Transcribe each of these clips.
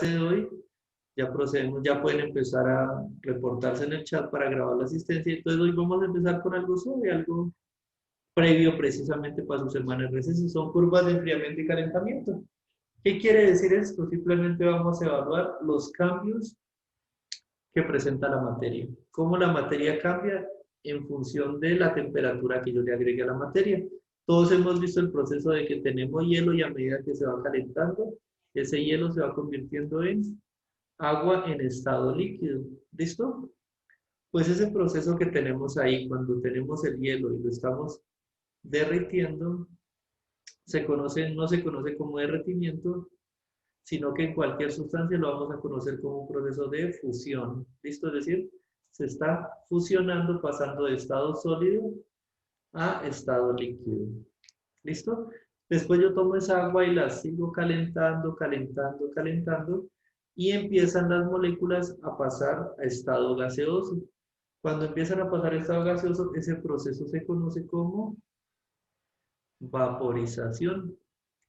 de hoy. Ya procedemos, ya pueden empezar a reportarse en el chat para grabar la asistencia. Entonces hoy vamos a empezar con algo suave, algo previo precisamente para su semana de receso. Son curvas de enfriamiento y calentamiento. ¿Qué quiere decir esto? Simplemente vamos a evaluar los cambios que presenta la materia. ¿Cómo la materia cambia? En función de la temperatura que yo le agregue a la materia. Todos hemos visto el proceso de que tenemos hielo y a medida que se va calentando, ese hielo se va convirtiendo en agua en estado líquido. ¿Listo? Pues ese proceso que tenemos ahí, cuando tenemos el hielo y lo estamos derritiendo, no se conoce como derretimiento, sino que en cualquier sustancia lo vamos a conocer como un proceso de fusión. ¿Listo? Es decir, se está fusionando, pasando de estado sólido a estado líquido. ¿Listo? Después yo tomo esa agua y la sigo calentando, calentando, calentando, y empiezan las moléculas a pasar a estado gaseoso. Cuando empiezan a pasar a estado gaseoso, ese proceso se conoce como vaporización.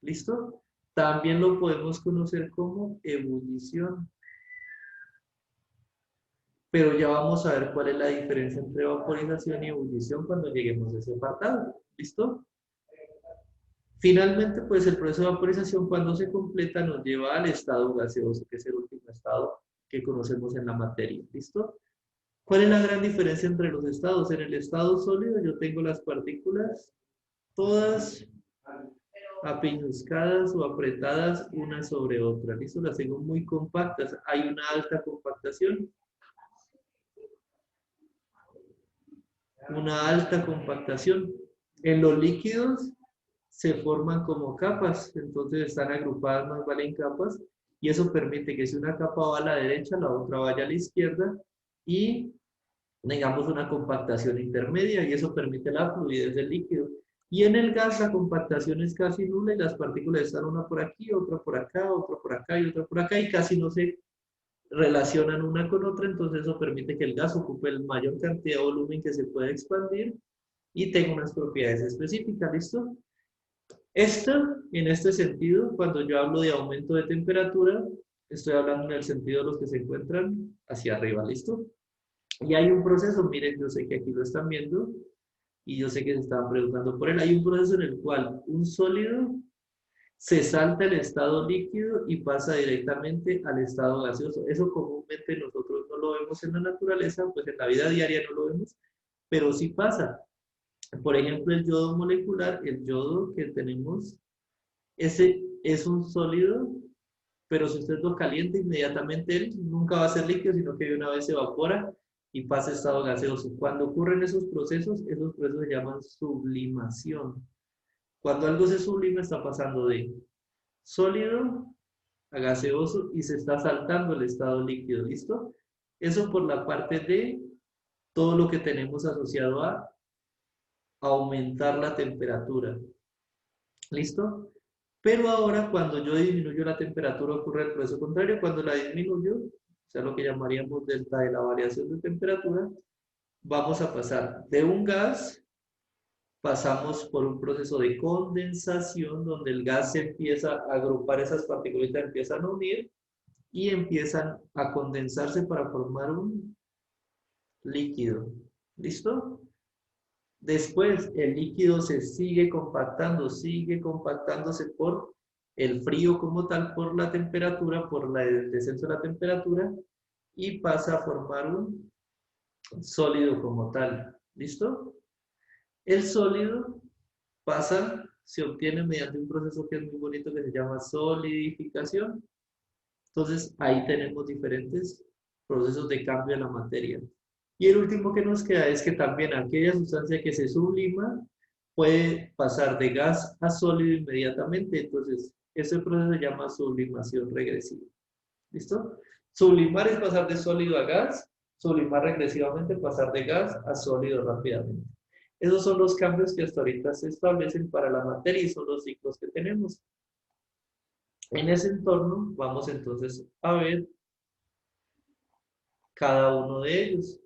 ¿Listo? También lo podemos conocer como ebullición. Pero ya vamos a ver cuál es la diferencia entre vaporización y ebullición cuando lleguemos a ese apartado. ¿Listo? Finalmente, pues el proceso de vaporización cuando se completa nos lleva al estado gaseoso, que es el último estado que conocemos en la materia. ¿Listo? ¿Cuál es la gran diferencia entre los estados? En el estado sólido yo tengo las partículas todas apiñuscadas o apretadas una sobre otra. ¿Listo? Las tengo muy compactas. Hay una alta compactación. Una alta compactación. En los líquidos se forman como capas, entonces están agrupadas más vale en capas, y eso permite que si una capa va a la derecha, la otra vaya a la izquierda, y tengamos una compactación intermedia, y eso permite la fluidez del líquido. Y en el gas la compactación es casi nula, y las partículas están una por aquí, otra por acá, otra por acá, y otra por acá, y casi no se relacionan una con otra, entonces eso permite que el gas ocupe la mayor cantidad de volumen que se puede expandir, y tenga unas propiedades específicas. ¿Listo? En este sentido, cuando yo hablo de aumento de temperatura, estoy hablando en el sentido de los que se encuentran hacia arriba. ¿Listo? Y hay un proceso, miren, yo sé que aquí lo están viendo y yo sé que se estaban preguntando por él. Hay un proceso en el cual un sólido se salta el estado líquido y pasa directamente al estado gaseoso. Eso comúnmente nosotros no lo vemos en la naturaleza, pues en la vida diaria no lo vemos, pero sí pasa. Por ejemplo, el yodo molecular, el yodo que tenemos, ese es un sólido, pero si usted lo calienta inmediatamente, él nunca va a ser líquido, sino que de una vez se evapora y pasa a estado gaseoso. Cuando ocurren esos procesos se llaman sublimación. Cuando algo se sublima, está pasando de sólido a gaseoso y se está saltando el estado líquido. ¿Listo? Eso por la parte de todo lo que tenemos asociado a aumentar la temperatura. ¿Listo? Pero ahora cuando yo disminuyo la temperatura ocurre el proceso contrario. Cuando la disminuyo, o sea, lo que llamaríamos delta de la variación de temperatura, vamos a pasar de un gas, pasamos por un proceso de condensación donde el gas se empieza a agrupar, esas partículas empiezan a unir y empiezan a condensarse para formar un líquido. ¿Listo? Después el líquido se sigue compactándose por el frío como tal, por la temperatura, por el descenso de la temperatura, y pasa a formar un sólido como tal. ¿Listo? El sólido se obtiene mediante un proceso que es muy bonito que se llama solidificación. Entonces ahí tenemos diferentes procesos de cambio en la materia. Y el último que nos queda es que también aquella sustancia que se sublima puede pasar de gas a sólido inmediatamente. Entonces, ese proceso se llama sublimación regresiva. ¿Listo? Sublimar es pasar de sólido a gas, sublimar regresivamente, pasar de gas a sólido rápidamente. Esos son los cambios que hasta ahorita se establecen para la materia y son los ciclos que tenemos. En ese entorno vamos entonces a ver cada uno de ellos.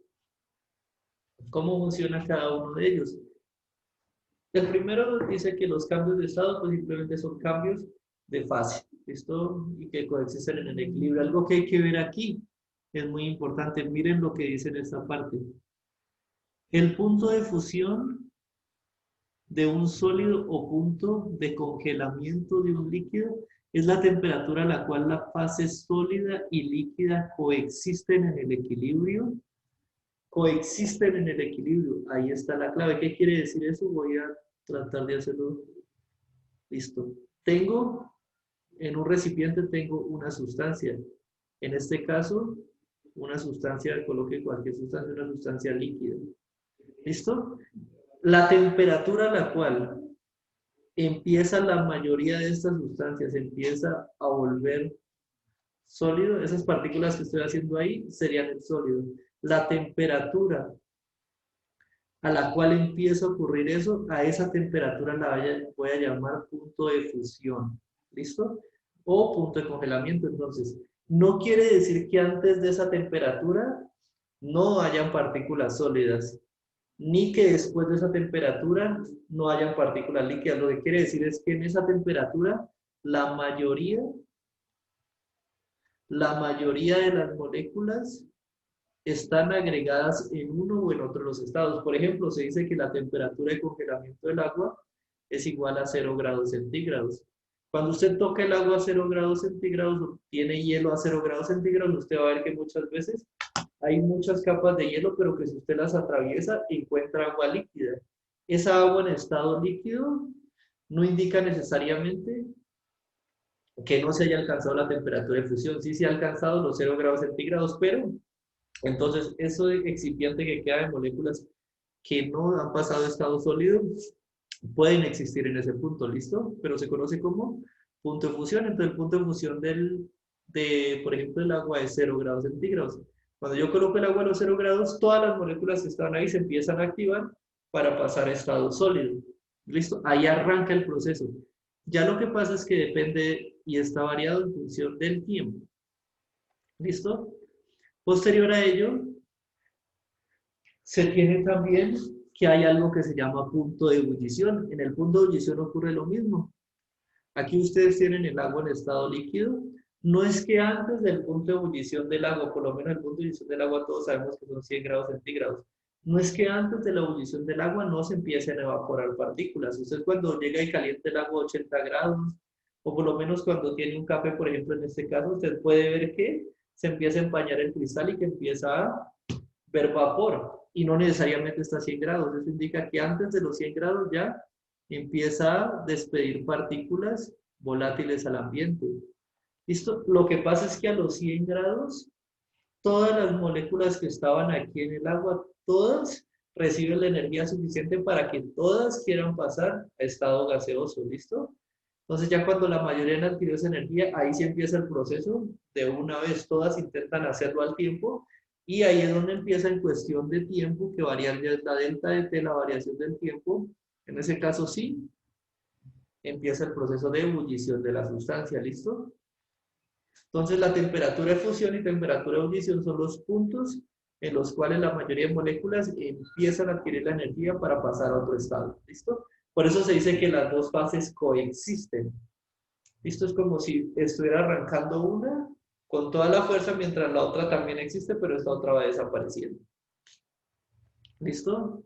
¿Cómo funciona cada uno de ellos? El primero dice que los cambios de estado pues simplemente son cambios de fase. ¿listo? Y que coexisten en el equilibrio. Algo que hay que ver aquí es muy importante. Miren lo que dice en esta parte. El punto de fusión de un sólido o punto de congelamiento de un líquido es la temperatura a la cual la fase sólida y líquida coexisten en el equilibrio. Coexisten en el equilibrio. Ahí está la clave. ¿Qué quiere decir eso? Voy a tratar de hacerlo. Listo. En un recipiente tengo una sustancia. En este caso, una sustancia, coloque cualquier sustancia, una sustancia líquida. ¿Listo? La temperatura a la cual empieza la mayoría de estas sustancias, empieza a volver sólido, esas partículas que estoy haciendo ahí serían el sólido. La temperatura a la cual empieza a ocurrir eso, a esa temperatura la voy a llamar punto de fusión. ¿Listo? O punto de congelamiento. Entonces, no quiere decir que antes de esa temperatura no hayan partículas sólidas, ni que después de esa temperatura no hayan partículas líquidas. Lo que quiere decir es que en esa temperatura la mayoría de las moléculas están agregadas en uno o en otro de los estados. Por ejemplo, se dice que la temperatura de congelamiento del agua es igual a 0 grados centígrados. Cuando usted toca el agua a 0 grados centígrados o tiene hielo a 0 grados centígrados, usted va a ver que muchas veces hay muchas capas de hielo, pero que si usted las atraviesa, encuentra agua líquida. Esa agua en estado líquido no indica necesariamente que no se haya alcanzado la temperatura de fusión. Sí se ha alcanzado los 0 grados centígrados, pero entonces eso excipiente que queda de moléculas que no han pasado de estado sólido pueden existir en ese punto, ¿listo? Pero se conoce como punto de fusión. Entonces el punto de fusión por ejemplo, el agua es 0 grados centígrados. Cuando yo coloco el agua a los 0 grados, todas las moléculas que estaban ahí se empiezan a activar para pasar a estado sólido. ¿Listo? Ahí arranca el proceso. Ya lo que pasa es que depende y está variado en función del tiempo. ¿Listo? Posterior a ello, se tiene también que hay algo que se llama punto de ebullición. En el punto de ebullición ocurre lo mismo. Aquí ustedes tienen el agua en estado líquido. No es que antes del punto de ebullición del agua, por lo menos el punto de ebullición del agua todos sabemos que son 100 grados centígrados. No es que antes de la ebullición del agua no se empiecen a evaporar partículas. Usted cuando llega y calienta el agua a 80 grados, o por lo menos cuando tiene un café, por ejemplo, en este caso, usted puede ver que se empieza a empañar el cristal y que empieza a ver vapor. Y no necesariamente está a 100 grados. Eso indica que antes de los 100 grados ya empieza a despedir partículas volátiles al ambiente. ¿Listo? Lo que pasa es que a los 100 grados, todas las moléculas que estaban aquí en el agua, todas reciben la energía suficiente para que todas quieran pasar a estado gaseoso. ¿Listo? Entonces ya cuando la mayoría han adquirido esa energía, ahí sí empieza el proceso. De una vez todas intentan hacerlo al tiempo y ahí es donde empieza en cuestión de tiempo, que variar ya es la delta de T, la variación del tiempo. En ese caso sí, empieza el proceso de ebullición de la sustancia, ¿listo? Entonces la temperatura de fusión y temperatura de ebullición son los puntos en los cuales la mayoría de moléculas empiezan a adquirir la energía para pasar a otro estado, ¿listo? Por eso se dice que las dos fases coexisten. Esto es como si estuviera arrancando una con toda la fuerza mientras la otra también existe, pero esta otra va desapareciendo. ¿Listo?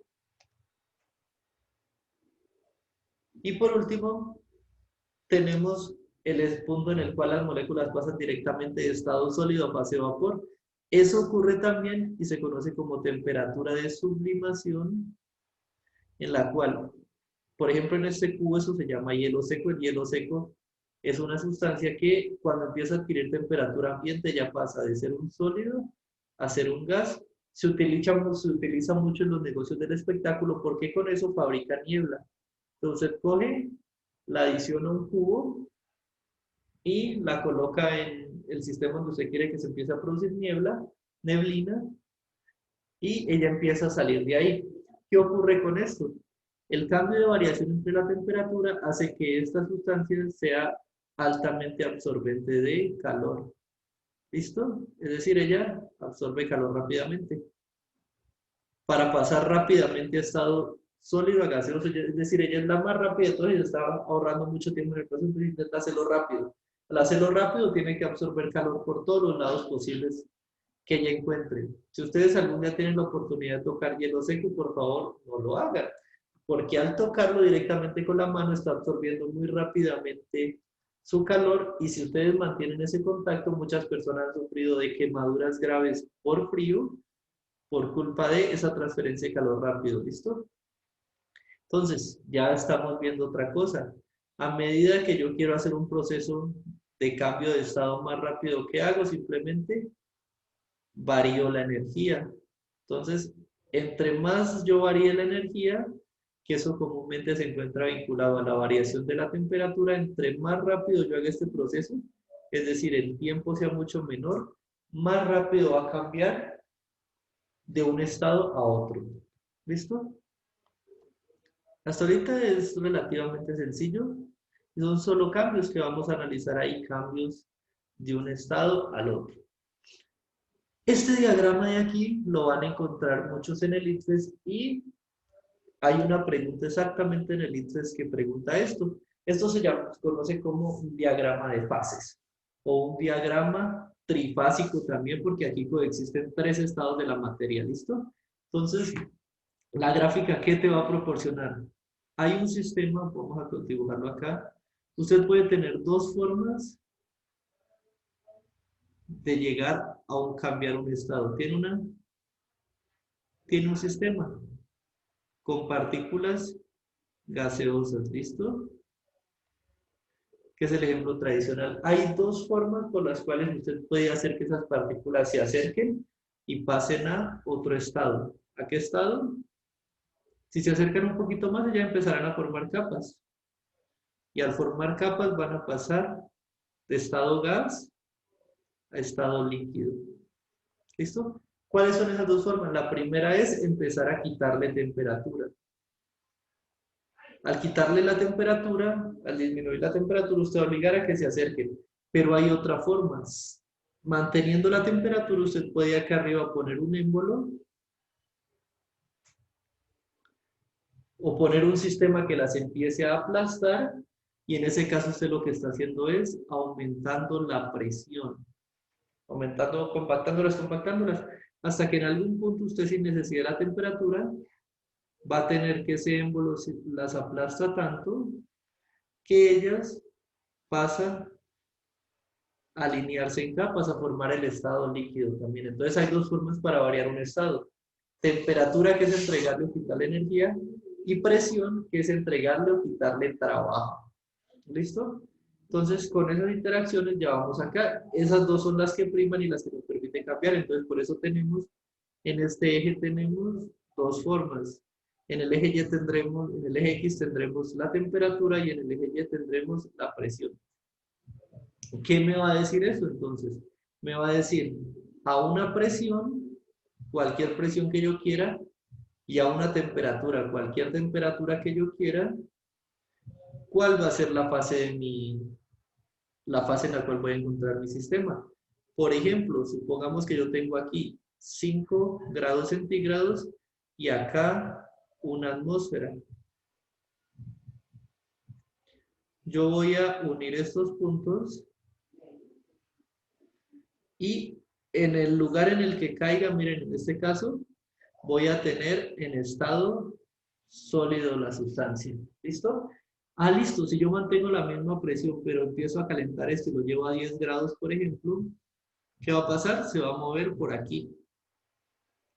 Y por último, tenemos el punto en el cual las moléculas pasan directamente de estado sólido a fase de vapor. Eso ocurre también y se conoce como temperatura de sublimación, en la cual, por ejemplo, en este cubo eso se llama hielo seco. El hielo seco es una sustancia que cuando empieza a adquirir temperatura ambiente ya pasa de ser un sólido a ser un gas. Se utiliza mucho en los negocios del espectáculo porque con eso fabrica niebla. Entonces coge, la adiciona a un cubo y la coloca en el sistema donde usted quiere que se empiece a producir neblina, y ella empieza a salir de ahí. ¿Qué ocurre con esto? El cambio de variación entre la temperatura hace que esta sustancia sea altamente absorbente de calor. ¿Listo? Es decir, ella absorbe calor rápidamente. Para pasar rápidamente a estado sólido a gaseoso, es decir, ella es la más rápida de todas y está ahorrando mucho tiempo en el proceso, entonces intenta hacerlo rápido. Al hacerlo rápido, tiene que absorber calor por todos los lados posibles que ella encuentre. Si ustedes algún día tienen la oportunidad de tocar hielo seco, por favor, no lo hagan, porque al tocarlo directamente con la mano está absorbiendo muy rápidamente su calor y si ustedes mantienen ese contacto, muchas personas han sufrido de quemaduras graves por frío por culpa de esa transferencia de calor rápido, ¿listo? Entonces, ya estamos viendo otra cosa. A medida que yo quiero hacer un proceso de cambio de estado más rápido, ¿qué hago? Simplemente varío la energía. Entonces, entre más yo varíe la energía, que eso comúnmente se encuentra vinculado a la variación de la temperatura, entre más rápido yo haga este proceso, es decir, el tiempo sea mucho menor, más rápido va a cambiar de un estado a otro. ¿Listo? Hasta ahorita es relativamente sencillo. Son solo cambios que vamos a analizar ahí, cambios de un estado al otro. Este diagrama de aquí lo van a encontrar muchos en el ICFES y hay una pregunta exactamente en el ICFES que pregunta esto. Esto se conoce como un diagrama de fases o un diagrama trifásico también porque aquí coexisten tres estados de la materia, ¿listo? Entonces, la gráfica, ¿qué te va a proporcionar? Hay un sistema, vamos a dibujarlo acá. Usted puede tener dos formas de llegar a cambiar un estado. Tiene un sistema con partículas gaseosas, ¿listo? Que es el ejemplo tradicional. Hay dos formas por las cuales usted puede hacer que esas partículas se acerquen y pasen a otro estado. ¿A qué estado? Si se acercan un poquito más, ya empezarán a formar capas. Y al formar capas van a pasar de estado gas a estado líquido. ¿Listo? ¿Cuáles son esas dos formas? La primera es empezar a quitarle temperatura. Al quitarle la temperatura, al disminuir la temperatura, usted va a obligar a que se acerquen. Pero hay otra forma. Manteniendo la temperatura, usted puede acá arriba poner un émbolo o poner un sistema que las empiece a aplastar y en ese caso usted lo que está haciendo es aumentando la presión. Aumentando, compactándolas, hasta que en algún punto usted sin necesidad de la temperatura va a tener que ese émbolo las aplasta tanto que ellas pasan a alinearse en capas, a formar el estado líquido también. Entonces hay dos formas para variar un estado. Temperatura, que es entregarle o quitarle energía, y presión, que es entregarle o quitarle trabajo. ¿Listo? Entonces, con esas interacciones ya vamos acá. Esas dos son las que priman y las que nos permiten cambiar. Entonces, por eso tenemos, en este eje tenemos dos formas. En el eje Y tendremos, en el eje X tendremos la temperatura y en el eje Y tendremos la presión. ¿Qué me va a decir eso entonces? Me va a decir a una presión, cualquier presión que yo quiera, y a una temperatura, cualquier temperatura que yo quiera, ¿cuál va a ser la fase en la cual voy a encontrar mi sistema? Por ejemplo, supongamos que yo tengo aquí 5 grados centígrados y acá una atmósfera. Yo voy a unir estos puntos y en el lugar en el que caiga, miren, en este caso, voy a tener en estado sólido la sustancia. ¿Listo? Ah, listo. Si yo mantengo la misma presión, pero empiezo a calentar esto y lo llevo a 10 grados, por ejemplo, ¿qué va a pasar? Se va a mover por aquí.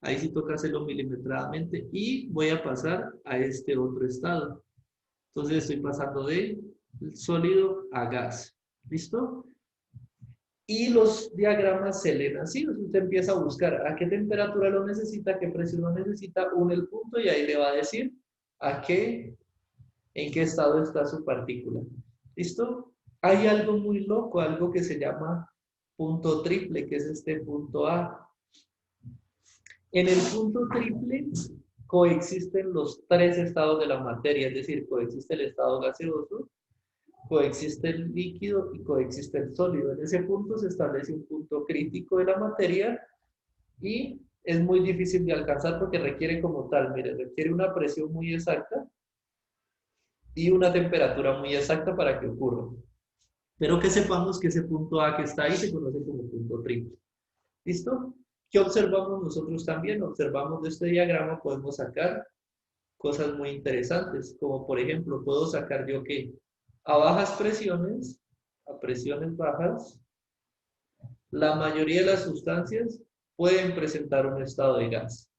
Ahí sí toca hacerlo milimetradamente y voy a pasar a este otro estado. Entonces estoy pasando de sólido a gas. ¿Listo? Y los diagramas se leen así. Usted empieza a buscar a qué temperatura lo necesita, qué presión lo necesita, une el punto y ahí le va a decir en qué estado está su partícula. ¿Listo? Hay algo muy loco, algo que se llama punto triple, que es este punto A. En el punto triple coexisten los tres estados de la materia, es decir, coexiste el estado gaseoso, coexiste el líquido y coexiste el sólido. En ese punto se establece un punto crítico de la materia y es muy difícil de alcanzar porque requiere como tal, mire, requiere una presión muy exacta y una temperatura muy exacta para que ocurra. pero que sepamos que ese punto A que está ahí se conoce como punto triple. ¿Listo? ¿Qué observamos nosotros también? Observamos de este diagrama, podemos sacar cosas muy interesantes, como por ejemplo, puedo sacar yo que a bajas presiones, a presiones bajas, la mayoría de las sustancias pueden presentar un estado de gas.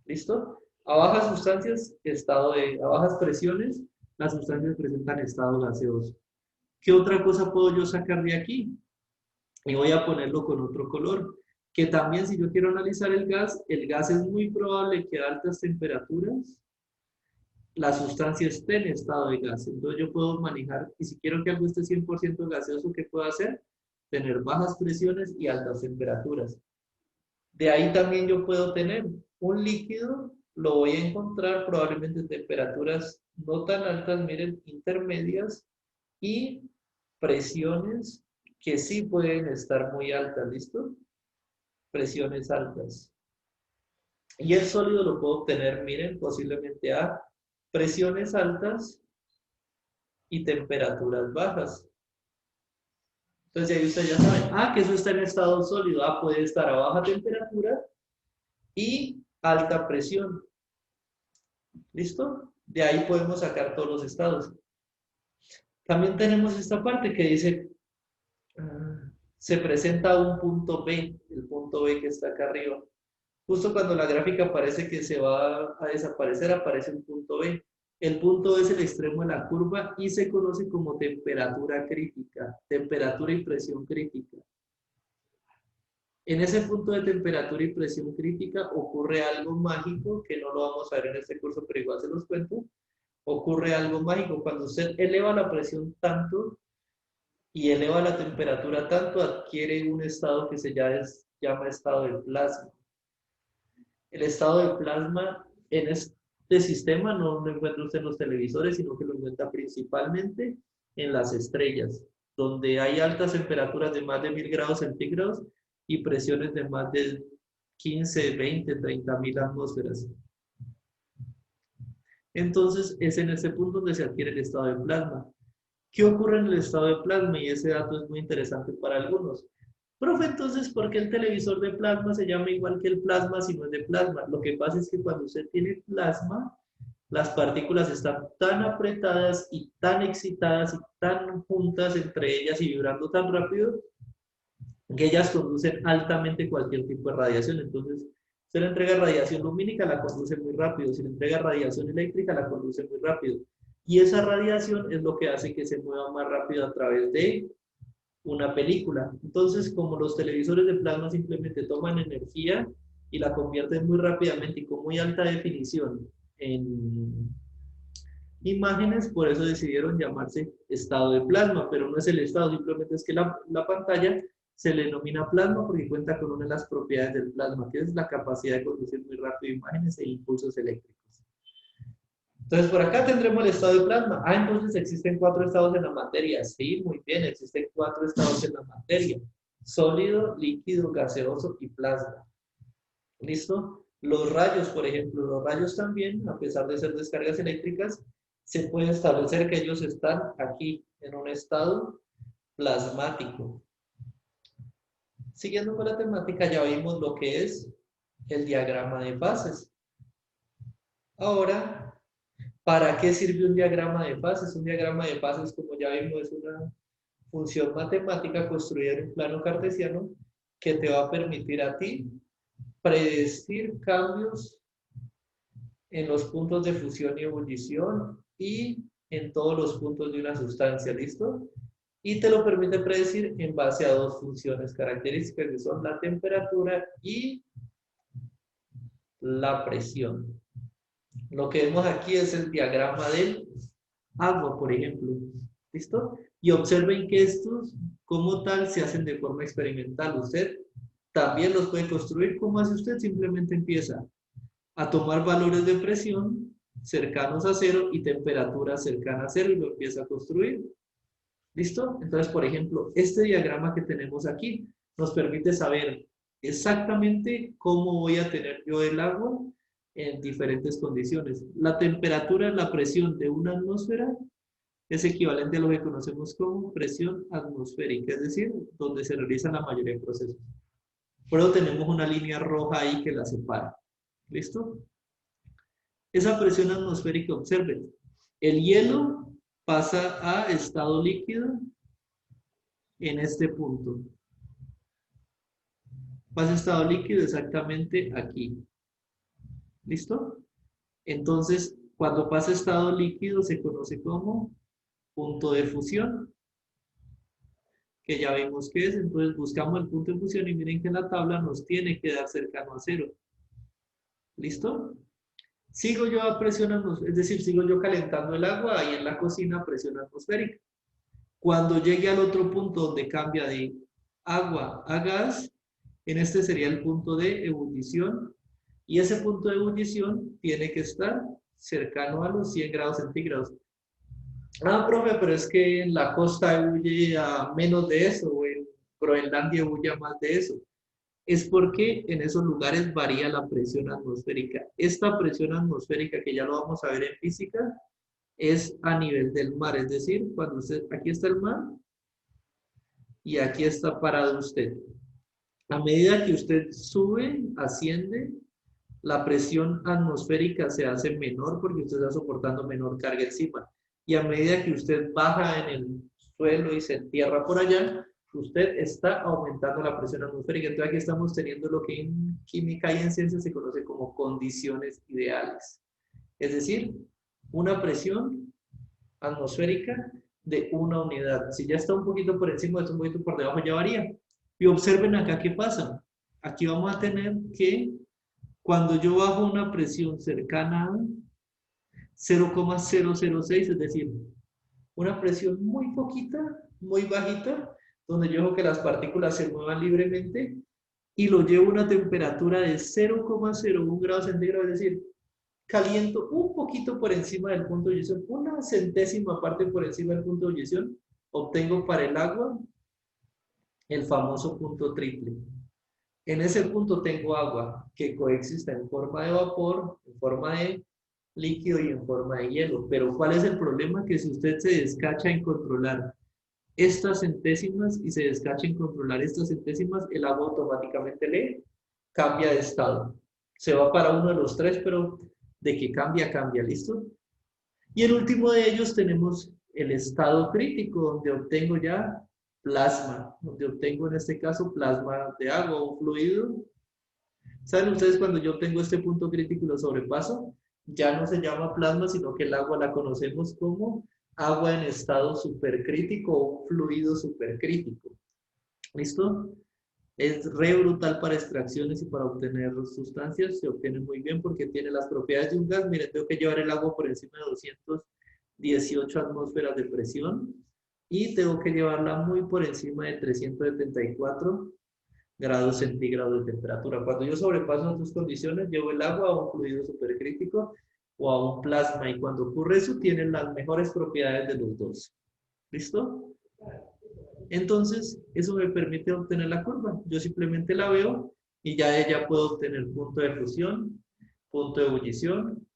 ¿Listo? A bajas sustancias, a bajas presiones, las sustancias presentan estado gaseoso. ¿Qué otra cosa puedo yo sacar de aquí? Y voy a ponerlo con otro color. Que también si yo quiero analizar el gas es muy probable que a altas temperaturas la sustancia esté en estado de gas. Entonces yo puedo manejar, y si quiero que algo esté 100% gaseoso, ¿qué puedo hacer? Tener bajas presiones y altas temperaturas. De ahí también yo puedo tener un líquido, lo voy a encontrar probablemente en temperaturas no tan altas, miren, intermedias, y presiones que sí pueden estar muy altas, ¿listo? Presiones altas. Y el sólido lo puedo obtener, miren, posiblemente a presiones altas y temperaturas bajas. Entonces ahí ustedes ya saben, que eso está en estado sólido, puede estar a baja temperatura y alta presión. ¿Listo? De ahí podemos sacar todos los estados. También tenemos esta parte que dice, se presenta un punto B, el punto B que está acá arriba. Justo cuando la gráfica parece que se va a desaparecer, aparece un punto B. El punto B es el extremo de la curva y se conoce como temperatura crítica, temperatura y presión crítica. En ese punto de temperatura y presión crítica ocurre algo mágico, que no lo vamos a ver en este curso, pero igual se los cuento. Ocurre algo mágico. Cuando usted eleva la presión tanto y eleva la temperatura tanto, adquiere un estado que se llama estado de plasma. El estado de plasma en este sistema no lo encuentra usted en los televisores, sino que lo encuentra principalmente en las estrellas, donde hay altas temperaturas de más de 1000 grados centígrados y presiones de más de 15, 20, 30.000 atmósferas. Entonces, es en ese punto donde se adquiere el estado de plasma. ¿Qué ocurre en el estado de plasma? Y ese dato es muy interesante para algunos. Profe, entonces, ¿por qué el televisor de plasma se llama igual que el plasma si no es de plasma? Lo que pasa es que cuando usted tiene plasma, las partículas están tan apretadas y tan excitadas y tan juntas entre ellas y vibrando tan rápido que ellas conducen altamente cualquier tipo de radiación. Entonces, se le entrega radiación lumínica, la conduce muy rápido. Si le entrega radiación eléctrica, la conduce muy rápido. Y esa radiación es lo que hace que se mueva más rápido a través de una película. Entonces, como los televisores de plasma simplemente toman energía y la convierten muy rápidamente y con muy alta definición en imágenes, por eso decidieron llamarse estado de plasma, pero no es el estado, simplemente es que la pantalla se le denomina plasma porque cuenta con una de las propiedades del plasma, que es la capacidad de conducir muy rápido imágenes e impulsos eléctricos. Entonces, por acá tendremos el estado de plasma. Entonces existen 4 estados en la materia. Sí, muy bien, existen 4 estados en la materia. Sólido, líquido, gaseoso y plasma. ¿Listo? Los rayos, por ejemplo, los rayos también, a pesar de ser descargas eléctricas, se puede establecer que ellos están aquí, en un estado plasmático. Siguiendo con la temática, ya vimos lo que es el diagrama de fases. Ahora, ¿para qué sirve un diagrama de fases? Un diagrama de fases, como ya vimos, es una función matemática construida en un plano cartesiano que te va a permitir a ti predecir cambios en los puntos de fusión y ebullición y en todos los puntos de una sustancia, ¿listo? Y te lo permite predecir en base a 2 funciones características, que son la temperatura y la presión. Lo que vemos aquí es el diagrama del agua, por ejemplo. ¿Listo? Y observen que estos, como tal, se hacen de forma experimental. Usted también los puede construir. ¿Cómo hace usted? Simplemente empieza a tomar valores de presión cercanos a cero y temperatura cercana a cero y lo empieza a construir. ¿Listo? Entonces, por ejemplo, este diagrama que tenemos aquí nos permite saber exactamente cómo voy a tener yo el agua en diferentes condiciones. La temperatura, la presión de una atmósfera es equivalente a lo que conocemos como presión atmosférica, es decir, donde se realizan la mayoría de procesos. Por eso tenemos una línea roja ahí que la separa. ¿Listo? Esa presión atmosférica, observen, el hielo pasa a estado líquido en este punto. Pasa a estado líquido exactamente aquí. ¿Listo? Entonces, cuando pasa a estado líquido se conoce como punto de fusión, que ya vimos que es. Entonces buscamos el punto de fusión y miren que la tabla nos tiene que dar cercano a cero. ¿Listo? Sigo yo a presión atmosférica, es decir, sigo yo calentando el agua ahí en la cocina a presión atmosférica. Cuando llegue al otro punto donde cambia de agua a gas, en este sería el punto de ebullición, y ese punto de ebullición tiene que estar cercano a los 100 grados centígrados. Ah, profe, pero es que en la costa ebulle a menos de eso, o en Groenlandia ebulle a más de eso. Es porque en esos lugares varía la presión atmosférica. Esta presión atmosférica, que ya lo vamos a ver en física, es a nivel del mar, es decir, cuando usted, aquí está el mar y aquí está parado usted. A medida que usted sube, asciende, la presión atmosférica se hace menor porque usted está soportando menor carga encima. Y a medida que usted baja en el suelo y se entierra por allá, usted está aumentando la presión atmosférica. Entonces aquí estamos teniendo lo que en química y en ciencia se conoce como condiciones ideales. Es decir, una presión atmosférica de una unidad. Si ya está un poquito por encima, está un poquito por debajo, ya varía. Y observen acá qué pasa. Aquí vamos a tener que cuando yo bajo una presión cercana a 0,006, es decir, una presión muy poquita, muy bajita, donde yo dejo que las partículas se muevan libremente y lo llevo a una temperatura de 0,01 grados centígrados, es decir, caliento un poquito por encima del punto de ebullición, una centésima parte por encima del punto de ebullición, obtengo para el agua el famoso punto triple. En ese punto tengo agua que coexiste en forma de vapor, en forma de líquido y en forma de hielo. Pero ¿cuál es el problema? Que si usted se descacha en controlar estas centésimas y se descacha en controlar estas centésimas, el agua automáticamente le cambia de estado. Se va para uno de los tres, pero de que cambia, cambia, ¿listo? Y el último de ellos tenemos el estado crítico, donde obtengo ya plasma, donde obtengo en este caso plasma de agua o fluido. ¿Saben ustedes cuando yo tengo este punto crítico y lo sobrepaso? Ya no se llama plasma, sino que el agua la conocemos como agua en estado supercrítico o un fluido supercrítico. ¿Listo? Es re brutal para extracciones y para obtener sustancias. Se obtiene muy bien porque tiene las propiedades de un gas. Miren, tengo que llevar el agua por encima de 218 atmósferas de presión y tengo que llevarla muy por encima de 374 grados centígrados de temperatura. Cuando yo sobrepaso estas condiciones, llevo el agua a un fluido supercrítico o a un plasma, y cuando ocurre eso, tienen las mejores propiedades de los dos. ¿Listo? Entonces, eso me permite obtener la curva. Yo simplemente la veo y ya de ella puedo obtener punto de fusión, punto de ebullición,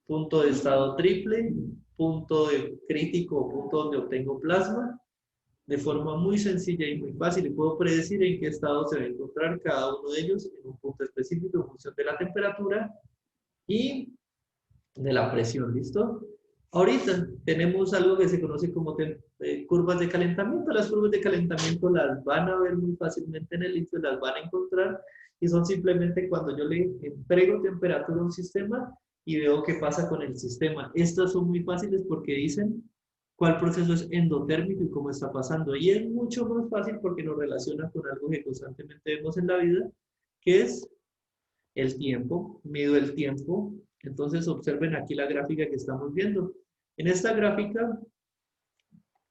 punto de estado triple, punto de crítico, punto donde obtengo plasma, de forma muy sencilla y muy fácil, y puedo predecir en qué estado se va a encontrar cada uno de ellos en un punto específico en función de la temperatura y de la presión. ¿Listo? Ahorita tenemos algo que se conoce como curvas de calentamiento. Las curvas de calentamiento las van a ver muy fácilmente en el litio, las van a encontrar, y son simplemente cuando yo le entrego temperatura a un sistema y veo qué pasa con el sistema. Estas son muy fáciles porque dicen cuál proceso es endotérmico y cómo está pasando. Y es mucho más fácil porque nos relaciona con algo que constantemente vemos en la vida, que es el tiempo. Mido el tiempo. Entonces observen aquí la gráfica que estamos viendo. En esta gráfica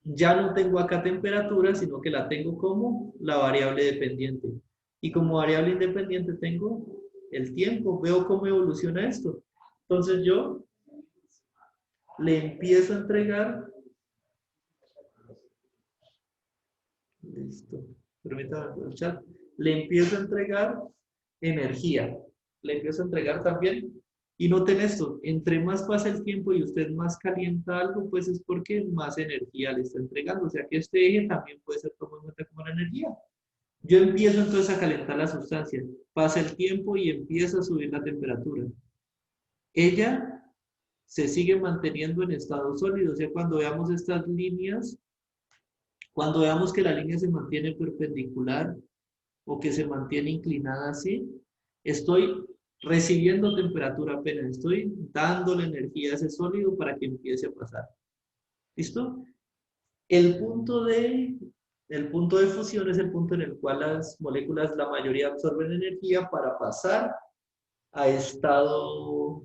ya no tengo acá temperatura, sino que la tengo como la variable dependiente. Y como variable independiente tengo el tiempo. Veo cómo evoluciona esto. Entonces yo le empiezo a entregar. Listo. Permítame el chat. Le empiezo a entregar energía. Le empiezo a entregar también Y noten esto, entre más pasa el tiempo y usted más calienta algo, pues es porque más energía le está entregando. O sea que este eje también puede ser tomado en cuenta como la energía. Yo empiezo entonces a calentar la sustancia, pasa el tiempo y empieza a subir la temperatura. Ella se sigue manteniendo en estado sólido. O sea, cuando veamos estas líneas, cuando veamos que la línea se mantiene perpendicular o que se mantiene inclinada así, estoy recibiendo temperatura apenas, estoy dándole energía a ese sólido para que empiece a pasar. ¿Listo? El punto de, el punto de fusión es el punto en el cual las moléculas, la mayoría absorben energía para pasar a estado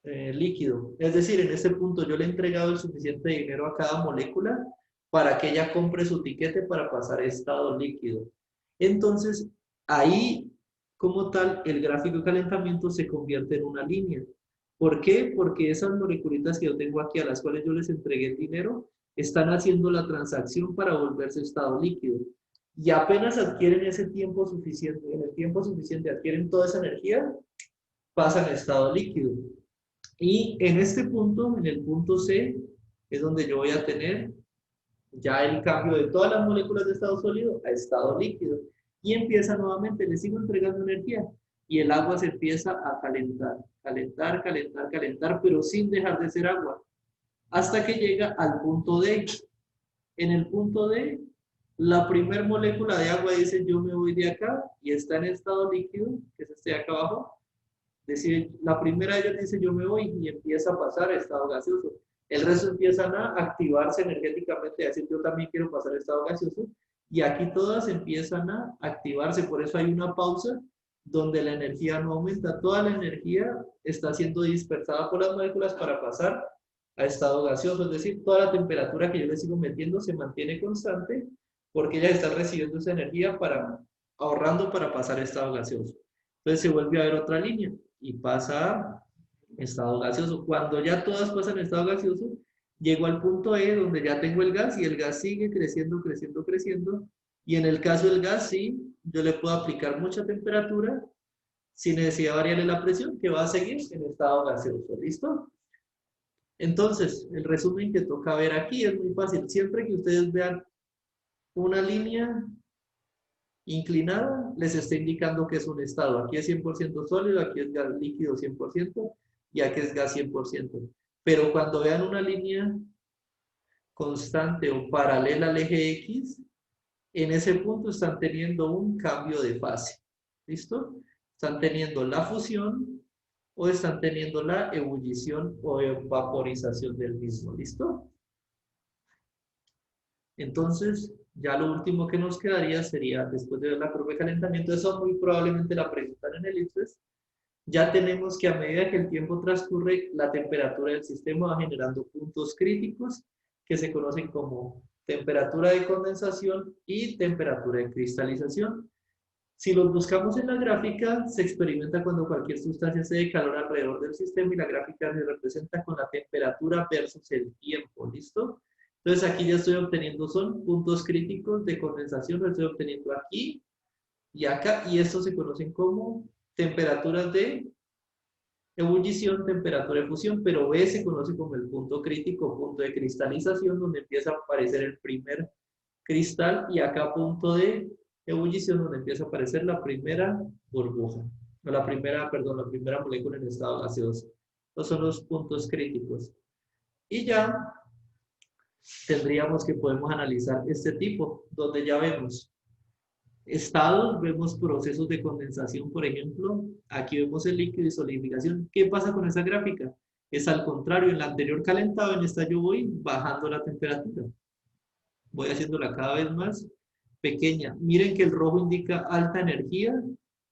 líquido. Es decir, en este punto yo le he entregado el suficiente dinero a cada molécula para que ella compre su tiquete para pasar a estado líquido. Entonces, ahí, como tal, el gráfico de calentamiento se convierte en una línea. ¿Por qué? Porque esas moleculitas que yo tengo aquí, a las cuales yo les entregué el dinero, están haciendo la transacción para volverse estado líquido. Y apenas adquieren ese tiempo suficiente, en el tiempo suficiente adquieren toda esa energía, pasan a estado líquido. Y en este punto, en el punto C, es donde yo voy a tener ya el cambio de todas las moléculas de estado sólido a estado líquido. Y empieza nuevamente, le sigo entregando energía. Y el agua se empieza a calentar, calentar, calentar, calentar, pero sin dejar de ser agua. Hasta que llega al punto D. En el punto D, la primera molécula de agua dice yo me voy de acá y está en estado líquido, que es este de acá abajo. Decir, la primera de ellas dice yo me voy y empieza a pasar a estado gaseoso. El resto empiezan a activarse energéticamente, a decir yo también quiero pasar a estado gaseoso. Y aquí todas empiezan a activarse, por eso hay una pausa donde la energía no aumenta. Toda la energía está siendo dispersada por las moléculas para pasar a estado gaseoso. Es decir, toda la temperatura que yo le sigo metiendo se mantiene constante porque ellas están recibiendo esa energía para, ahorrando para pasar a estado gaseoso. Entonces se vuelve a ver otra línea y pasa a estado gaseoso. Cuando ya todas pasan a estado gaseoso, llego al punto E donde ya tengo el gas y el gas sigue creciendo, creciendo, creciendo. Y en el caso del gas, sí, yo le puedo aplicar mucha temperatura sin necesidad de variarle la presión, que va a seguir en estado gaseoso. ¿Listo? Entonces, el resumen que toca ver aquí es muy fácil. Siempre que ustedes vean una línea inclinada, les está indicando que es un estado. Aquí es 100% sólido, aquí es gas líquido 100% y aquí es gas 100%. Pero cuando vean una línea constante o paralela al eje X, en ese punto están teniendo un cambio de fase. ¿Listo? Están teniendo la fusión o están teniendo la ebullición o vaporización del mismo. ¿Listo? Entonces, ya lo último que nos quedaría sería, después de ver la curva de calentamiento, eso muy probablemente la preguntan en el ICFES, ya tenemos que a medida que el tiempo transcurre, la temperatura del sistema va generando puntos críticos que se conocen como temperatura de condensación y temperatura de cristalización. Si los buscamos en la gráfica, se experimenta cuando cualquier sustancia cede calor alrededor del sistema y la gráfica se representa con la temperatura versus el tiempo, ¿listo? Entonces aquí ya estoy obteniendo, son puntos críticos de condensación, lo estoy obteniendo aquí y acá, y estos se conocen como temperaturas de ebullición, temperatura de fusión, pero B se conoce como el punto crítico, punto de cristalización, donde empieza a aparecer el primer cristal, y acá punto de ebullición, donde empieza a aparecer la primera burbuja, o la primera, perdón, la primera molécula en estado gaseoso. Estos son los puntos críticos. Y ya tendríamos que podemos analizar este tipo, donde ya vemos estados, vemos procesos de condensación, por ejemplo, aquí vemos el líquido y solidificación. ¿Qué pasa con esa gráfica? Es al contrario, en la anterior calentado, en esta yo voy bajando la temperatura. Voy haciéndola cada vez más pequeña. Miren que el rojo indica alta energía,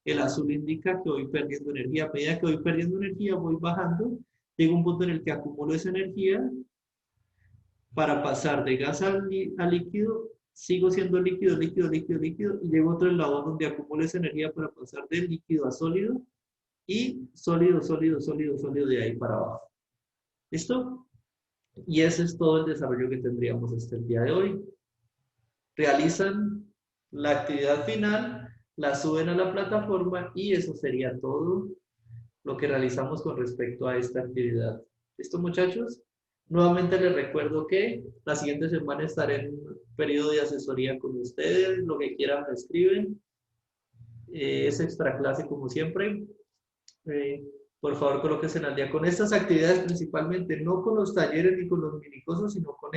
el azul indica que voy perdiendo energía. A medida que voy perdiendo energía, voy bajando. Llega un punto en el que acumulo esa energía para pasar de gas a líquido. Sigo siendo líquido, líquido, líquido, líquido, y llego a otro eslabón donde acumulo esa energía para pasar de líquido a sólido, y sólido, sólido, sólido, sólido de ahí para abajo. ¿Listo? Y ese es todo el desarrollo que tendríamos hasta el día de hoy. Realizan la actividad final, la suben a la plataforma y eso sería todo lo que realizamos con respecto a esta actividad. ¿Listo, muchachos? Nuevamente les recuerdo que la siguiente semana estaré en un periodo de asesoría con ustedes, lo que quieran me escriben. Es extra clase como siempre. Eh, por favor, colóquense al día con estas actividades principalmente, no con los talleres ni con los minicosos, sino con